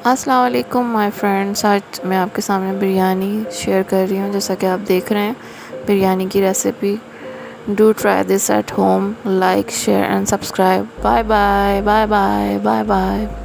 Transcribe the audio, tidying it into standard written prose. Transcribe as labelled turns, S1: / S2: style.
S1: अस्सलाम वालेकुम my friends. आज मैं आपके सामने बिरयानी शेयर कर रही हूँ। जैसा कि आप देख रहे हैं बिरयानी की रेसिपी। Do try this at home. Like share and subscribe. Bye bye bye bye bye bye.